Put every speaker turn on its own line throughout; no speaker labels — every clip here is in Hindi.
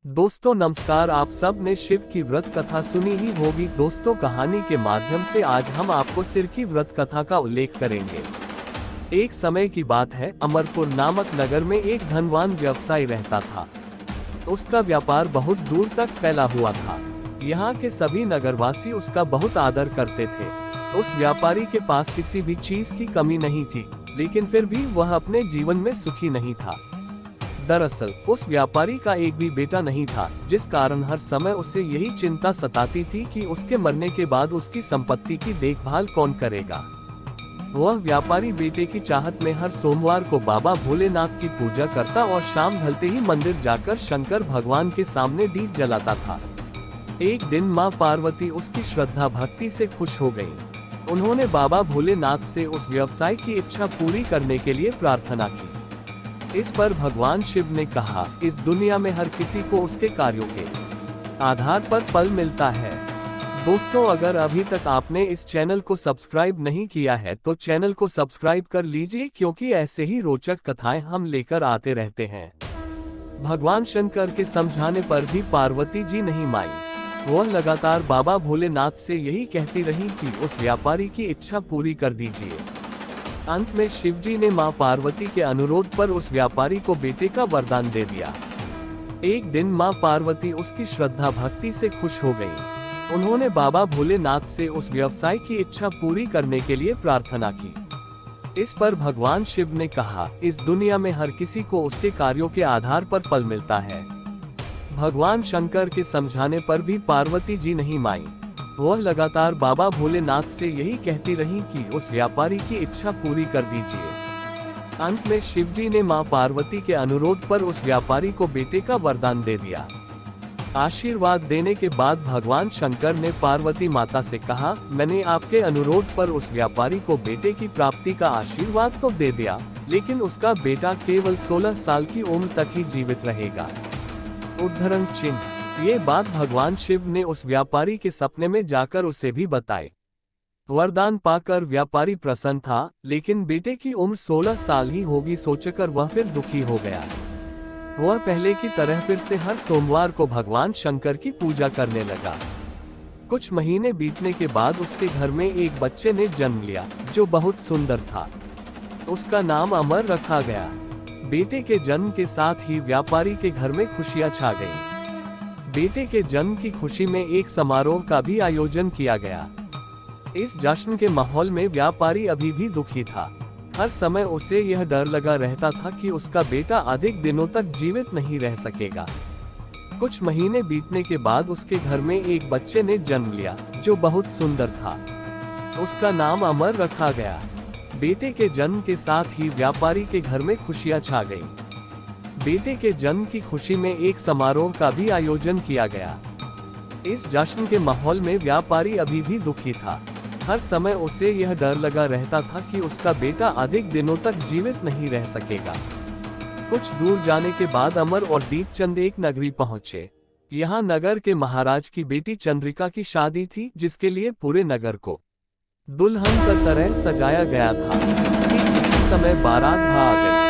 दोस्तों नमस्कार। आप सब ने शिव की व्रत कथा सुनी ही होगी। दोस्तों कहानी के माध्यम से आज हम आपको सिर की व्रत कथा का उल्लेख करेंगे। एक समय की बात है, अमरपुर नामक नगर में एक धनवान व्यवसायी रहता था। उसका व्यापार बहुत दूर तक फैला हुआ था। यहाँ के सभी नगरवासी उसका बहुत आदर करते थे। उस व्यापारी के पास किसी भी चीज की कमी नहीं थी, लेकिन फिर भी वह अपने जीवन में सुखी नहीं था। दरअसल उस व्यापारी का एक भी बेटा नहीं था, जिस कारण हर समय उसे यही चिंता सताती थी कि उसके मरने के बाद उसकी संपत्ति की देखभाल कौन करेगा। वह व्यापारी बेटे की चाहत में हर सोमवार को बाबा भोलेनाथ की पूजा करता और शाम ढलते ही मंदिर जाकर शंकर भगवान के सामने दीप जलाता था। एक दिन मां पार्वती उसकी श्रद्धा भक्ति से खुश हो गयी। उन्होंने बाबा भोलेनाथ से उस व्यवसाय की इच्छा पूरी करने के लिए प्रार्थना की। इस पर भगवान शिव ने कहा, इस दुनिया में हर किसी को उसके कार्यों के आधार पर फल मिलता है। दोस्तों अगर अभी तक आपने इस चैनल को सब्सक्राइब नहीं किया है तो चैनल को सब्सक्राइब कर लीजिए, क्योंकि ऐसे ही रोचक कथाएं हम लेकर आते रहते हैं। भगवान शंकर के समझाने पर भी पार्वती जी नहीं मानी। वह लगातार बाबा भोलेनाथ से यही कहती रही कि उस व्यापारी की इच्छा पूरी कर दीजिए। अंत में शिवजी ने मां पार्वती के अनुरोध पर उस व्यापारी को बेटे का वरदान दे दिया। एक दिन मां पार्वती उसकी श्रद्धा भक्ति से खुश हो गई। उन्होंने बाबा भोलेनाथ से उस व्यवसाय की इच्छा पूरी करने के लिए प्रार्थना की। इस पर भगवान शिव ने कहा, इस दुनिया में हर किसी को उसके कार्यों के आधार पर फल मिलता है। भगवान शंकर के समझाने पर भी पार्वती जी नहीं मानी। वह लगातार बाबा भोलेनाथ से यही कहती रही कि उस व्यापारी की इच्छा पूरी कर दीजिए। अंत में शिवजी ने मां पार्वती के अनुरोध पर उस व्यापारी को बेटे का वरदान दे दिया। आशीर्वाद देने के बाद भगवान शंकर ने पार्वती माता से कहा, मैंने आपके अनुरोध पर उस व्यापारी को बेटे की प्राप्ति का आशीर्वाद तो दे दिया, लेकिन उसका बेटा केवल 16 साल की उम्र तक ही जीवित रहेगा। उद्धरण चिन्ह। ये बात भगवान शिव ने उस व्यापारी के सपने में जाकर उसे भी बताई। वरदान पाकर व्यापारी प्रसन्न था, लेकिन बेटे की उम्र 16 साल ही होगी सोचकर वह फिर दुखी हो गया। वह पहले की तरह फिर से हर सोमवार को भगवान शंकर की पूजा करने लगा। कुछ महीने बीतने के बाद उसके घर में एक बच्चे ने जन्म लिया, जो बहुत सुंदर था। उसका नाम अमर रखा गया। बेटे के जन्म के साथ ही व्यापारी के घर में खुशियां छा गईं। बेटे के जन्म की खुशी में एक समारोह का भी आयोजन किया गया। इस जश्न के माहौल में व्यापारी अभी भी दुखी था। हर समय उसे यह डर लगा रहता था कि उसका बेटा अधिक दिनों तक जीवित नहीं रह सकेगा। कुछ महीने बीतने के बाद उसके घर में एक बच्चे ने जन्म लिया, जो बहुत सुंदर था। उसका नाम अमर रखा गया। बेटे के जन्म के साथ ही व्यापारी के घर में खुशियां छा गईं। बेटे के जन्म की खुशी में एक समारोह का भी आयोजन किया गया। इस जश्न के माहौल में व्यापारी अभी भी दुखी था। हर समय उसे यह डर लगा रहता था कि उसका बेटा अधिक दिनों तक जीवित नहीं रह सकेगा। कुछ दूर जाने के बाद अमर और दीपचंद एक नगरी पहुंचे। यहाँ नगर के महाराज की बेटी चंद्रिका की शादी थी, जिसके लिए पूरे नगर को दुल्हन की तरह सजाया गया था। ठीक उसी समय बारात आ गई।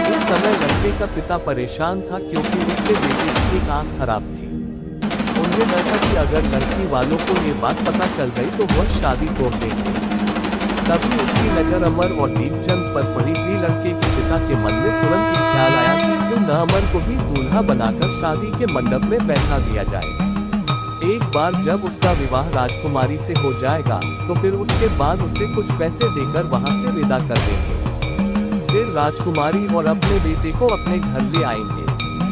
इस समय लड़के का पिता परेशान था, क्योंकि उसके बेटे की एक आंख खराब थी। उन्हें डर था कि अगर लड़की वालों को ये बात पता चल गई तो वह शादी तोड़ देंगे। तभी उसकी नजर अमर और दीपचंद पर पड़ी थी। लड़के के पिता के मन में तुरंत ही ख्याल आया कि क्यों न अमर को भी दूल्हा बनाकर शादी के मंडप में बैठा दिया जाए। एक बार जब उसका विवाह राजकुमारी से हो जाएगा, तो फिर उसके बाद उसे कुछ पैसे देकर वहां से विदा कर देंगे। फिर राजकुमारी और अपने बेटे को अपने घर ले आएंगे।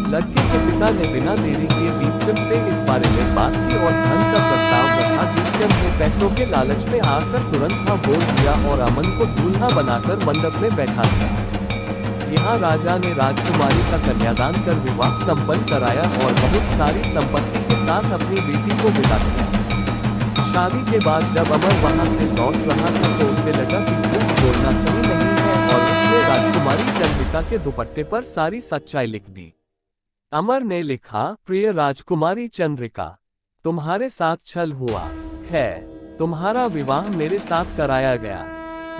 लड़के के पिता ने बिना देरी किए दीपचंद से इस बारे में बात की और धन का प्रस्ताव रखा। दीपचंद ने पैसों के लालच में आकर तुरंत हाँ बोल दिया और अमन को दूल्हा बनाकर मंडप में बैठा दिया। यहाँ राजा ने राजकुमारी का कन्यादान कर विवाह संपन्न कराया और बहुत सारी संपत्ति के साथ अपनी बेटी को विदा किया। शादी के बाद जब अमर वहाँ से लौट रहा था तो उसे लगा कि झूठ बोलना सही नहीं है, और उसने राजकुमारी चंद्रिका के दुपट्टे पर सारी सच्चाई लिख दी। अमर ने लिखा, प्रिय राजकुमारी चंद्रिका, तुम्हारे साथ छल हुआ है। तुम्हारा विवाह मेरे साथ कराया गया।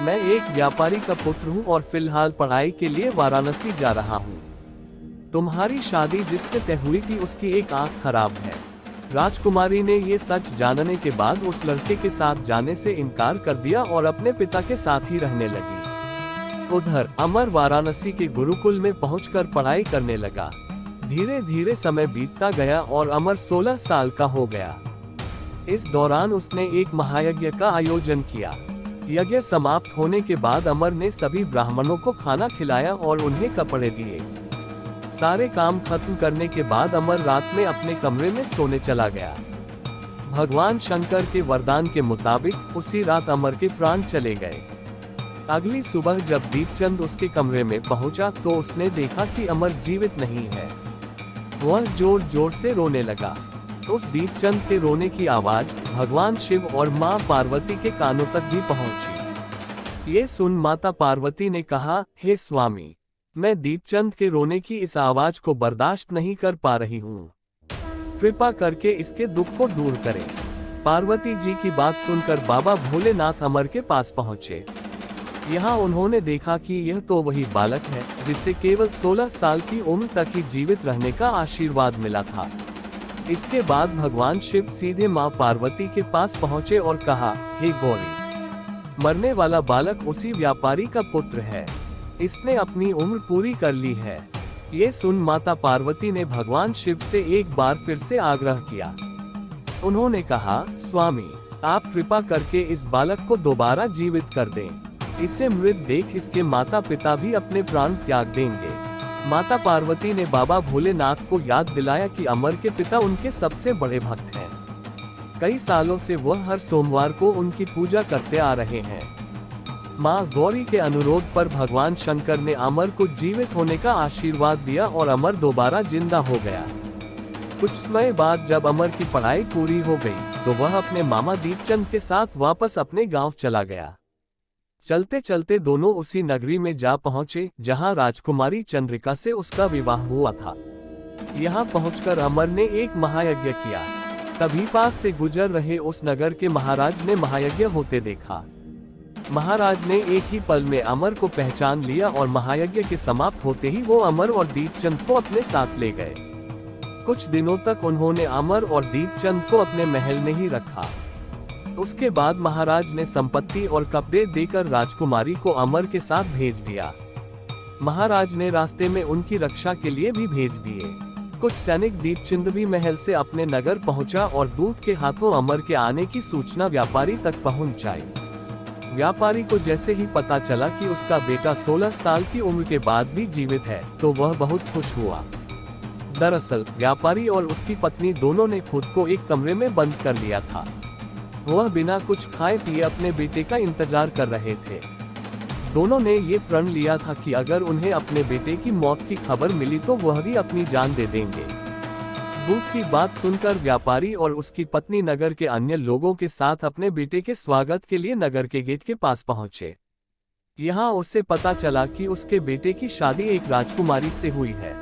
मैं एक व्यापारी का पुत्र हूँ और फिलहाल पढ़ाई के लिए वाराणसी जा रहा हूँ। तुम्हारी शादी जिससे तय हुई थी उसकी एक आंख खराब है। राजकुमारी ने ये सच जानने के बाद उस लड़के के साथ जाने से इनकार कर दिया और अपने पिता के साथ ही रहने लगी। उधर अमर वाराणसी के गुरुकुल में पहुंचकर पढ़ाई करने लगा। धीरे धीरे समय बीतता गया और अमर 16 साल का हो गया। इस दौरान उसने एक महायज्ञ का आयोजन किया। यज्ञ समाप्त होने के बाद अमर ने सभी ब्राह्मणों को खाना खिलाया और उन्हें कपड़े दिए। सारे काम खत्म करने के बाद अमर रात में अपने कमरे में सोने चला गया। भगवान शंकर के वरदान के मुताबिक उसी रात अमर के प्राण चले गए। अगली सुबह जब दीपचंद उसके कमरे में पहुंचा तो उसने देखा कि अमर जीवित नहीं है। वह जोर जोर से रोने लगा। उस दीपचंद के रोने की आवाज भगवान शिव और मां पार्वती के कानों तक भी पहुंची। ये सुन माता पार्वती ने कहा, हे स्वामी, मैं दीपचंद के रोने की इस आवाज को बर्दाश्त नहीं कर पा रही हूँ। कृपा करके इसके दुख को दूर करें। पार्वती जी की बात सुनकर बाबा भोलेनाथ अमर के पास पहुँचे। यहाँ उन्होंने देखा कि यह तो वही बालक है जिसे केवल 16 साल की उम्र तक ही जीवित रहने का आशीर्वाद मिला था। इसके बाद भगवान शिव सीधे मां पार्वती के पास पहुंचे और कहा, हे गौरी, मरने वाला बालक उसी व्यापारी का पुत्र है। इसने अपनी उम्र पूरी कर ली है। ये सुन माता पार्वती ने भगवान शिव से एक बार फिर से आग्रह किया। उन्होंने कहा, स्वामी, आप कृपा करके इस बालक को दोबारा जीवित कर दें। इसे मृत देख इसके माता पिता भी अपने प्राण त्याग देंगे। माता पार्वती ने बाबा भोलेनाथ को याद दिलाया कि अमर के पिता उनके सबसे बड़े भक्त हैं। कई सालों से वह हर सोमवार को उनकी पूजा करते आ रहे हैं। मां गौरी के अनुरोध पर भगवान शंकर ने अमर को जीवित होने का आशीर्वाद दिया और अमर दोबारा जिंदा हो गया। कुछ समय बाद जब अमर की पढ़ाई पूरी हो गई तो वह अपने मामा दीपचंद के साथ वापस अपने गांव चला गया। चलते चलते दोनों उसी नगरी में जा पहुंचे जहां राजकुमारी चंद्रिका से उसका विवाह हुआ था। यहां पहुंचकर अमर ने एक महायज्ञ किया। तभी पास से गुजर रहे उस नगर के महाराज ने महायज्ञ होते देखा। महाराज ने एक ही पल में अमर को पहचान लिया और महायज्ञ के समाप्त होते ही वो अमर और दीपचंद को अपने साथ ले गए। कुछ दिनों तक उन्होंने अमर और दीपचंद को अपने महल में ही रखा। उसके बाद महाराज ने संपत्ति और कपड़े देकर राजकुमारी को अमर के साथ भेज दिया। महाराज ने रास्ते में उनकी रक्षा के लिए भी भेज दिए। कुछ सैनिक दीपचंद भी महल से अपने नगर पहुंचा और दूत के हाथों अमर के आने की सूचना व्यापारी तक पहुंचाई। व्यापारी को जैसे ही पता चला कि उसका बेटा 16 साल की उम्र के बाद भी जीवित है तो वह बहुत खुश हुआ। दरअसल व्यापारी और उसकी पत्नी दोनों ने खुद को एक कमरे में बंद कर लिया था। वह बिना कुछ खाए पिए अपने बेटे का इंतजार कर रहे थे। दोनों ने ये प्रण लिया था कि अगर उन्हें अपने बेटे की मौत की खबर मिली तो वह भी अपनी जान दे देंगे। दूत की बात सुनकर व्यापारी और उसकी पत्नी नगर के अन्य लोगों के साथ अपने बेटे के स्वागत के लिए नगर के गेट के पास पहुंचे। यहाँ उसे पता चला कि उसके बेटे की शादी एक राजकुमारी से हुई है।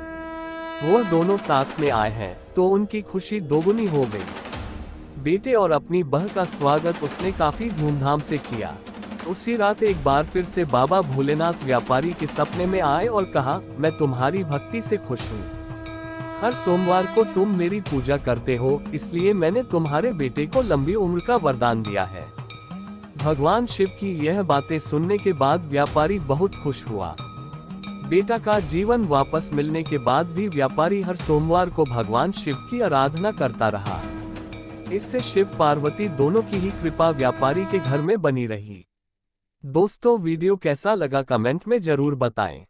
वह दोनों साथ में आए हैं तो उनकी खुशी दोगुनी हो गई। बेटे और अपनी बहू का स्वागत उसने काफी धूमधाम से किया। उसी रात एक बार फिर से बाबा भोलेनाथ व्यापारी के सपने में आए और कहा, मैं तुम्हारी भक्ति से खुश हूँ। हर सोमवार को तुम मेरी पूजा करते हो, इसलिए मैंने तुम्हारे बेटे को लंबी उम्र का वरदान दिया है। भगवान शिव की यह बातें सुनने के बाद व्यापारी बहुत खुश हुआ। बेटा का जीवन वापस मिलने के बाद भी व्यापारी हर सोमवार को भगवान शिव की आराधना करता रहा। इससे शिव पार्वती दोनों की ही कृपा व्यापारी के घर में बनी रही। दोस्तों, वीडियो कैसा लगा कमेंट में जरूर बताएं।